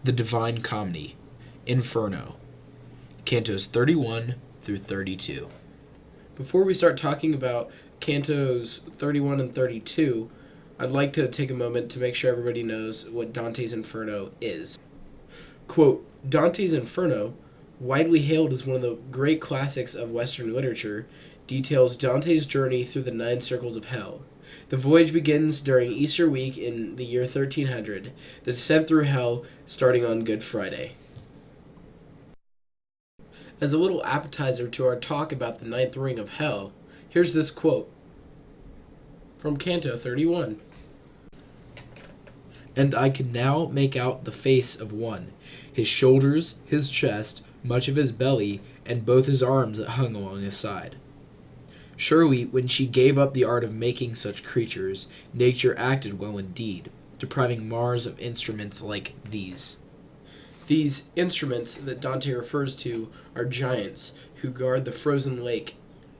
The Divine Comedy, Inferno, Cantos 31 through 32. Before we start talking about Cantos 31 and 32, I'd like to take a moment to make sure everybody knows what Dante's Inferno is. Quote, Dante's Inferno, widely hailed as one of the great classics of Western literature, details Dante's journey through the 9 circles of hell. The voyage begins during Easter week in the year 1300, the descent through hell starting on Good Friday. As a little appetizer to our talk about the 9th ring of hell, here's this quote from Canto 31. And I can now make out the face of one, his shoulders, his chest, much of his belly, and both his arms that hung along his side. Surely, when she gave up the art of making such creatures, nature acted well indeed, depriving Mars of instruments like these. These instruments that Dante refers to are giants who guard the frozen lake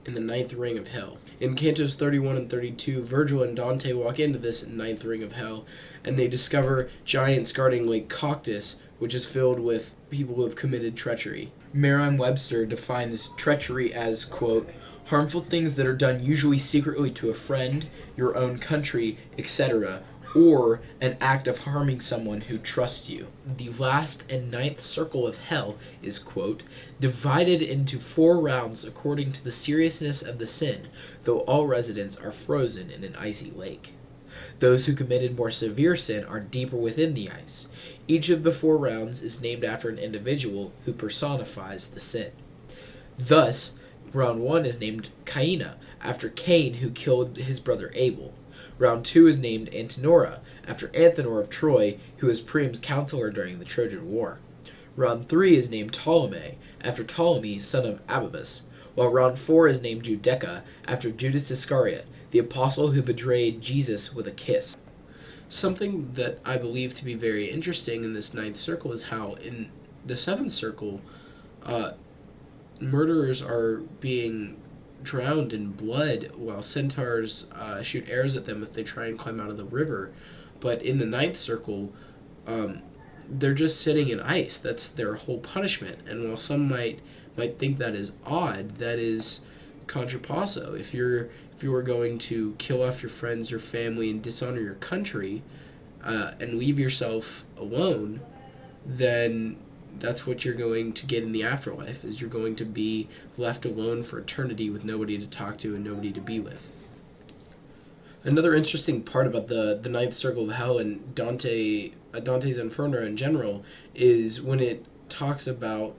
in the 9th ring of hell. In Cantos 31 and 32, Virgil and Dante walk into this 9th ring of hell, and they discover giants guarding Lake Coctus, which is filled with people who have committed treachery. Merriam-Webster defines treachery as, quote, harmful things that are done usually secretly to a friend, your own country, etc., or an act of harming someone who trusts you. The last and 9th circle of hell is, quote, divided into 4 rounds according to the seriousness of the sin, though all residents are frozen in an icy lake. Those who committed more severe sin are deeper within the ice. Each of the 4 rounds is named after an individual who personifies the sin. Thus, round 1 is named Caina, after Cain, who killed his brother Abel. Round 2 is named Antenora, after Antenor of Troy, who was Priam's counselor during the Trojan War. Round 3 is named Ptolemy, after Ptolemy, son of Abybus, while round 4 is named Judeca, after Judas Iscariot, the apostle who betrayed Jesus with a kiss. Something that I believe to be very interesting in this 9th circle is how in the 7th circle, murderers are being drowned in blood while centaurs shoot arrows at them if they try and climb out of the river. But in the 9th circle, they're just sitting in ice. That's their whole punishment. And while some might think that is odd, that is contrapasso. If you were going to kill off your friends, your family, and dishonor your country, and leave yourself alone, then that's what you're going to get in the afterlife, is you're going to be left alone for eternity with nobody to talk to and nobody to be with. Another interesting part about the 9th circle of hell and Dante's Inferno in general is when it talks about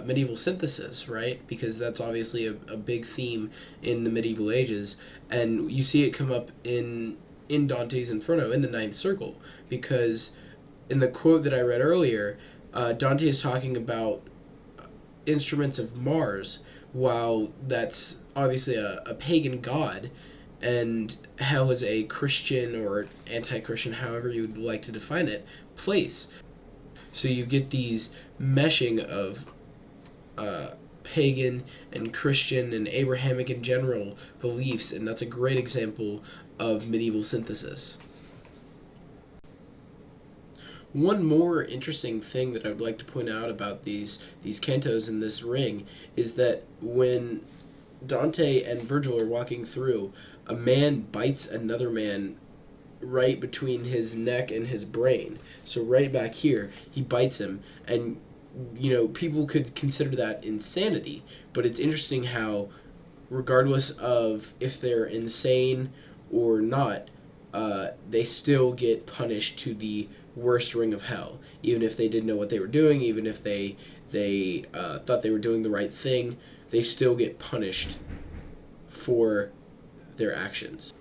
medieval synthesis, right? Because that's obviously a big theme in the medieval ages, and you see it come up in Dante's Inferno in the 9th circle, because in the quote that I read earlier, Dante is talking about instruments of Mars, while that's obviously a pagan god, and hell is a Christian or anti-Christian, however you would like to define it, place. So you get these meshing of pagan and Christian and Abrahamic in general beliefs, and that's a great example of medieval synthesis. One more interesting thing that I would like to point out about these cantos in this ring is that when Dante and Virgil are walking through, a man bites another man right between his neck and his brain. So right back here, he bites him, and people could consider that insanity, but it's interesting how, regardless of if they're insane or not, they still get punished to the worst ring of hell, even if they didn't know what they were doing, even if they thought they were doing the right thing, they still get punished for their actions.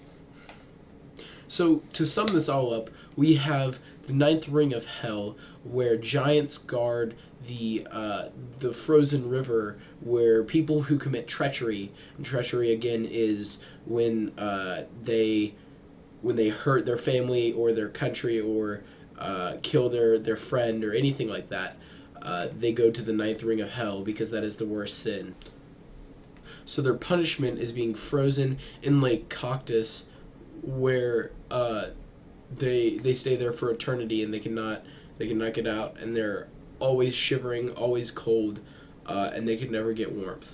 So to sum this all up, we have the 9th ring of hell, where giants guard the frozen river, where people who commit treachery, and treachery again is when they hurt their family or their country or kill their friend or anything like that, they go to the 9th ring of hell, because that is the worst sin. So their punishment is being frozen in Lake Coctus, where they stay there for eternity, and they cannot They cannot get out, and they're always shivering, always cold, and they can never get warmth.